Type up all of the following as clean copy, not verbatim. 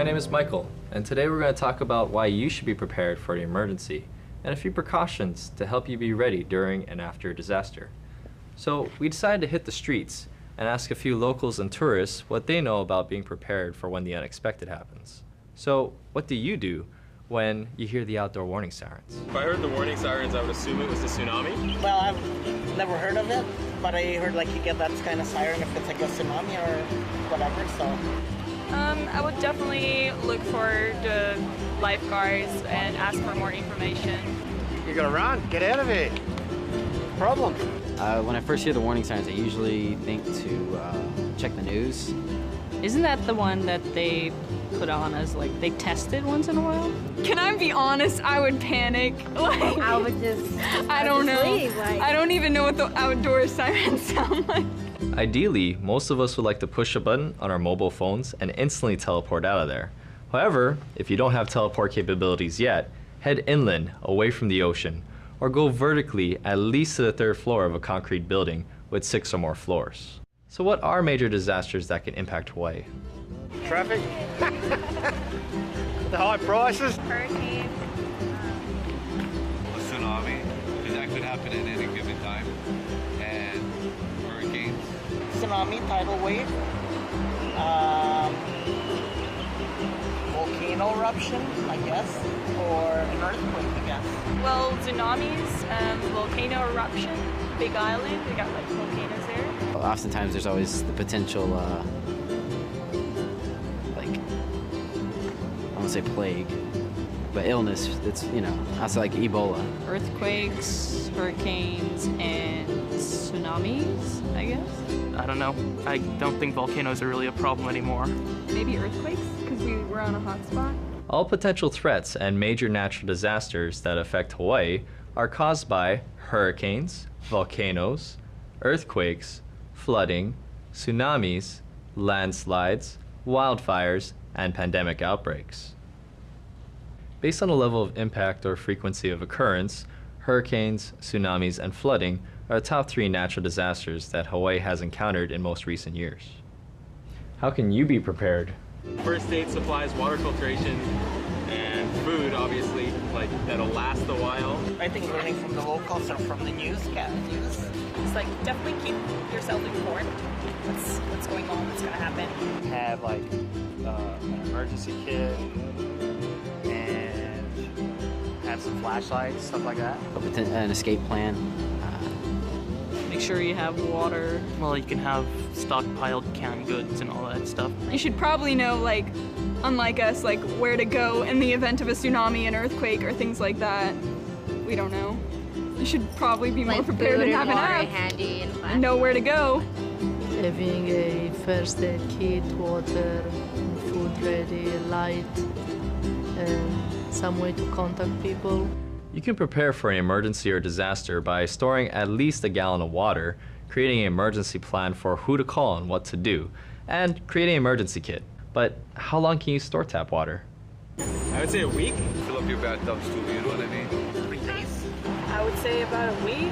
name is Michael, and today we're going to talk about why you should be prepared for an emergency and a few precautions to help you be ready during and after a disaster. So we decided to hit the streets and ask a few locals and tourists what they know about being prepared for when the unexpected happens. So what do you do when you hear the outdoor warning sirens? If I heard the warning sirens, I would assume it was a tsunami. Well, I've never heard of it, but I heard like you get that kind of siren if it's like a tsunami or whatever, so. I would definitely look for the lifeguards and ask for more information. You're gonna run, get out of here. Problem. When I first hear the warning signs, I usually think to check the news. Isn't that the one that they put on as like they test it once in a while? Can I be honest? I would panic. Like, I would just. I don't know. Leave, like. I don't even know what the outdoor sirens sound like. Ideally, most of us would like to push a button on our mobile phones and instantly teleport out of there. However, if you don't have teleport capabilities yet, head inland, away from the ocean, or go vertically at least to the 3rd floor of a concrete building with 6 or more floors. So what are major disasters that can impact Hawaii? Traffic. The high prices. Hurricane. A tsunami, because that could happen at any given time. And hurricanes. Tsunami, tidal wave, volcano eruption, I guess, or an earthquake, I guess. Well, tsunamis, volcano eruption, Big Island, we got like volcanoes there. Oftentimes there's always the potential, like, I won't say plague, but illness that's, also like Ebola. Earthquakes, hurricanes, and tsunamis, I guess? I don't know. I don't think volcanoes are really a problem anymore. Maybe earthquakes, because we were on a hot spot. All potential threats and major natural disasters that affect Hawaii are caused by hurricanes, volcanoes, earthquakes, flooding, tsunamis, landslides, wildfires, and pandemic outbreaks. Based on the level of impact or frequency of occurrence, hurricanes, tsunamis, and flooding are the top 3 natural disasters that Hawaii has encountered in most recent years. How can you be prepared? First aid supplies, water filtration, and food, obviously, like that'll last a while. I think learning from the locals or from the news, news. It's like, definitely keep yourself informed. What's going on, what's gonna happen. Have like an emergency kit and have some flashlights, stuff like that. An escape plan. Make sure you have water. Well, you can have stockpiled canned goods and all that stuff. You should probably know, like, unlike us, like where to go in the event of a tsunami, an earthquake, or things like that. We don't know. You should probably be more prepared and have an app. Handy and know where to go. Having a first aid kit, water, food ready, light, and some way to contact people. You can prepare for an emergency or disaster by storing at least a gallon of water, creating an emergency plan for who to call and what to do, and creating an emergency kit. But how long can you store tap water? I would say a week. Fill up your bathtubs too, you know what I mean? 3 days. I would say about a week.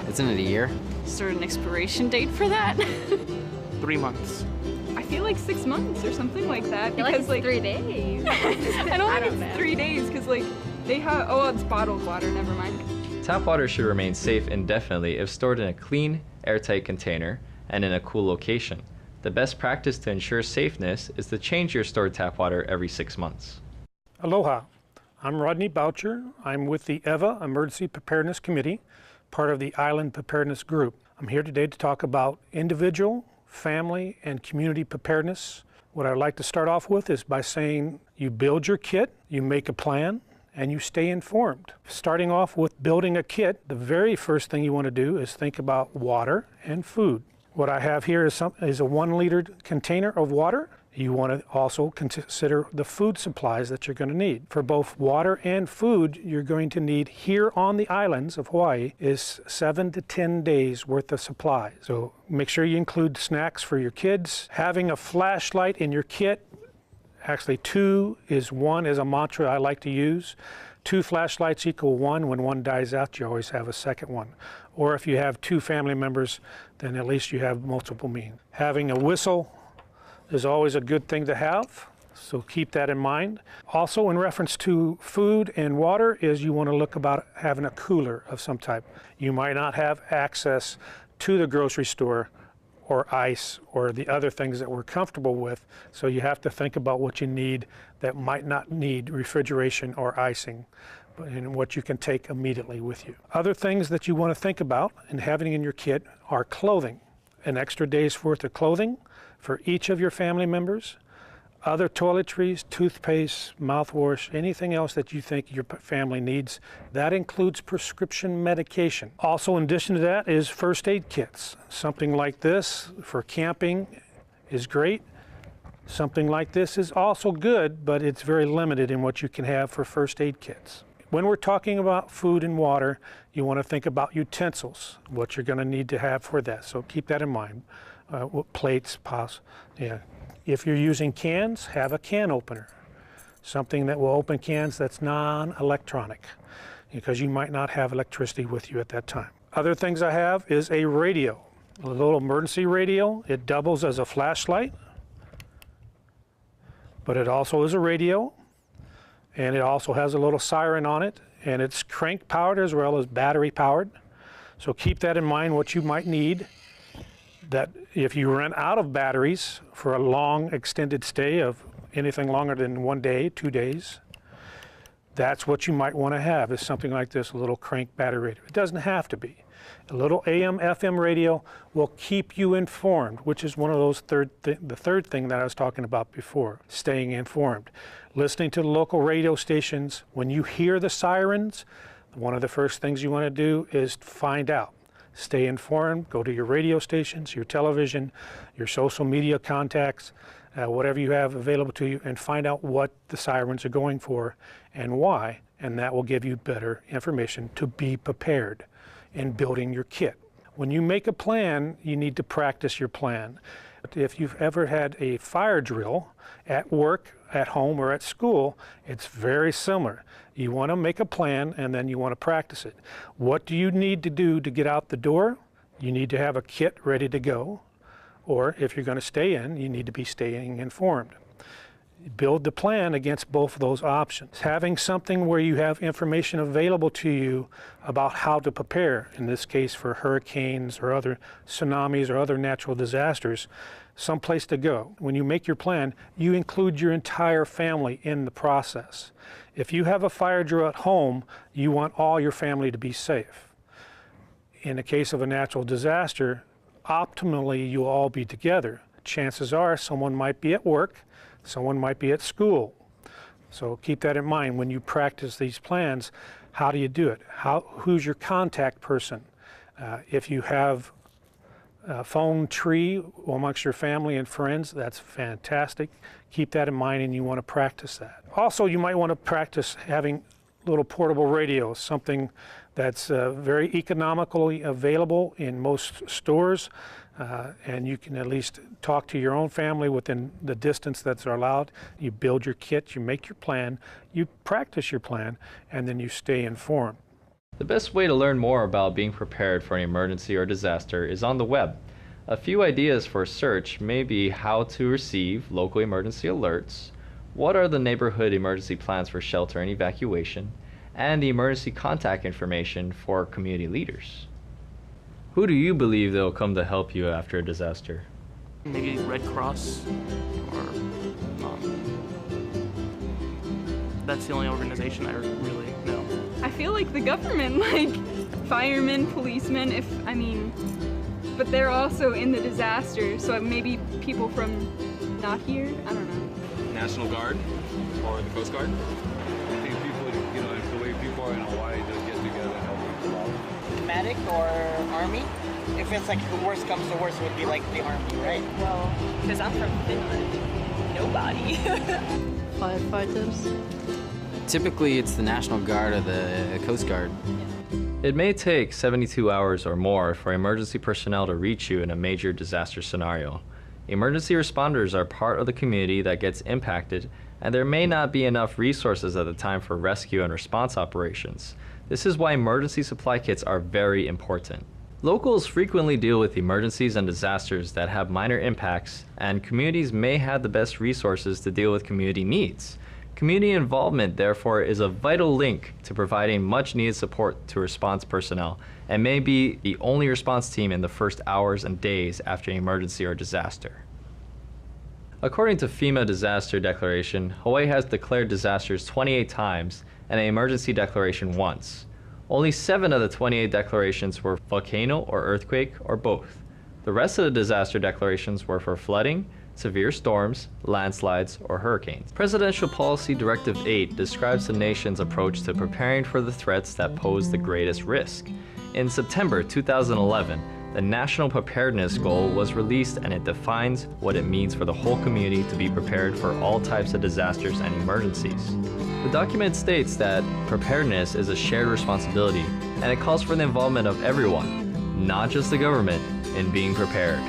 It's in a year. Is there an expiration date for that? 3 months. I feel like 6 months or something like that. I feel Because like it's 3 days. I don't think it's 3 days because like they have, oh, it's bottled water, never mind. Tap water should remain safe indefinitely if stored in a clean, airtight container and in a cool location. The best practice to ensure safeness is to change your stored tap water every 6 months. Aloha, I'm Rodney Boucher. I'm with the EVA Emergency Preparedness Committee, part of the Island Preparedness Group. I'm here today to talk about individual, family, and community preparedness. What I'd like to start off with is by saying you build your kit, you make a plan, and you stay informed. Starting off with building a kit, the very first thing you want to do is think about water and food. What I have here is a 1 liter container of water. You want to also consider the food supplies that you're going to need. For both water and food, you're going to need here on the islands of Hawaii is 7 to 10 days worth of supplies. So make sure you include snacks for your kids. Having a flashlight in your kit, actually 2 is 1 is a mantra I like to use. 2 flashlights equal 1. When one dies out, you always have a second one. Or if you have 2 family members, then at least you have multiple means. Having a whistle is always a good thing to have. So keep that in mind. Also, in reference to food and water, is you want to look about having a cooler of some type. You might not have access to the grocery store or ice or the other things that we're comfortable with, so you have to think about what you need that might not need refrigeration or icing, and what you can take immediately with you. Other things that you want to think about and having in your kit are clothing. An extra day's worth of clothing for each of your family members, other toiletries, toothpaste, mouthwash, anything else that you think your family needs. That includes prescription medication. Also, in addition to that, is first aid kits. Something like this for camping is great. Something like this is also good, but it's very limited in what you can have for first aid kits. When we're talking about food and water, you want to think about utensils, what you're going to need to have for that. So keep that in mind. Plates, If you're using cans, have a can opener. Something that will open cans that's non-electronic, because you might not have electricity with you at that time. Other things I have is a radio, a little emergency radio. It doubles as a flashlight, but it also is a radio, and it also has a little siren on it, and it's crank powered as well as battery powered. So keep that in mind, what you might need. That if you run out of batteries for a long extended stay of anything longer than 1 day, 2 days, that's what you might want to have, is something like this, a little crank battery radio. It doesn't have to be. A little AM, FM radio will keep you informed, which is one of those the third thing that I was talking about before, staying informed. Listening to the local radio stations, when you hear the sirens, one of the first things you want to do is find out. Stay informed, go to your radio stations, your television, your social media contacts, whatever you have available to you, and find out what the sirens are going for and why, and that will give you better information to be prepared in building your kit. When you make a plan, you need to practice your plan. If you've ever had a fire drill at work, at home, or at school, it's very similar. You want to make a plan and then you want to practice it. What do you need to do to get out the door? You need to have a kit ready to go, or if you're going to stay in, you need to be staying informed. Build the plan against both of those options. Having something where you have information available to you about how to prepare, in this case for hurricanes or other tsunamis or other natural disasters, someplace to go. When you make your plan, you include your entire family in the process. If you have a fire drill at home, you want all your family to be safe. In the case of a natural disaster, optimally you'll all be together. Chances are someone might be at work, someone might be at school. So keep that in mind when you practice these plans. How do you do it? Who's your contact person? If you have a phone tree amongst your family and friends, that's fantastic. Keep that in mind, and you want to practice that. Also, you might want to practice having little portable radios, something that's very economically available in most stores, and you can at least talk to your own family within the distance that's allowed. You build your kit, you make your plan, you practice your plan, and then you stay informed. The best way to learn more about being prepared for an emergency or disaster is on the web. A few ideas for search may be how to receive local emergency alerts, what are the neighborhood emergency plans for shelter and evacuation, and the emergency contact information for community leaders. Who do you believe that will come to help you after a disaster? Maybe Red Cross, or that's the only organization I really know. I feel like the government, like firemen, policemen, but they're also in the disaster, so maybe people from not here, I don't know. National Guard or the Coast Guard? I think people, the way people are in Hawaii, they'll get together and help people out. Medic or Army? If it's like the worst comes to worst, it would be like the Army, right? Well, because I'm from Finland. Nobody. Firefighters. Typically, it's the National Guard or the Coast Guard. It may take 72 hours or more for emergency personnel to reach you in a major disaster scenario. Emergency responders are part of the community that gets impacted, and there may not be enough resources at the time for rescue and response operations. This is why emergency supply kits are very important. Locals frequently deal with emergencies and disasters that have minor impacts, and communities may have the best resources to deal with community needs. Community involvement, therefore, is a vital link to providing much-needed support to response personnel and may be the only response team in the first hours and days after an emergency or disaster. According to FEMA Disaster Declaration, Hawaii has declared disasters 28 times and an emergency declaration once. Only 7 of the 28 declarations were volcano or earthquake or both. The rest of the disaster declarations were for flooding, severe storms, landslides, or hurricanes. Presidential Policy Directive 8 describes the nation's approach to preparing for the threats that pose the greatest risk. In September 2011, the National Preparedness Goal was released, and it defines what it means for the whole community to be prepared for all types of disasters and emergencies. The document states that preparedness is a shared responsibility, and it calls for the involvement of everyone, not just the government, in being prepared.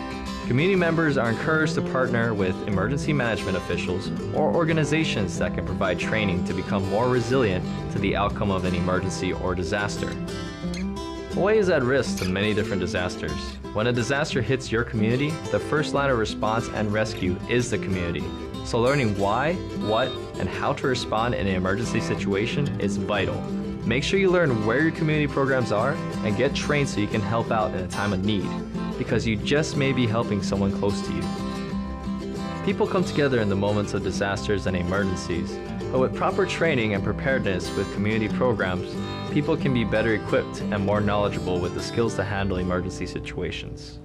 Community members are encouraged to partner with emergency management officials or organizations that can provide training to become more resilient to the outcome of an emergency or disaster. Hawaii is at risk to many different disasters. When a disaster hits your community, the first line of response and rescue is the community. So learning why, what, and how to respond in an emergency situation is vital. Make sure you learn where your community programs are and get trained so you can help out in a time of need, because you just may be helping someone close to you. People come together in the moments of disasters and emergencies, but with proper training and preparedness with community programs, people can be better equipped and more knowledgeable with the skills to handle emergency situations.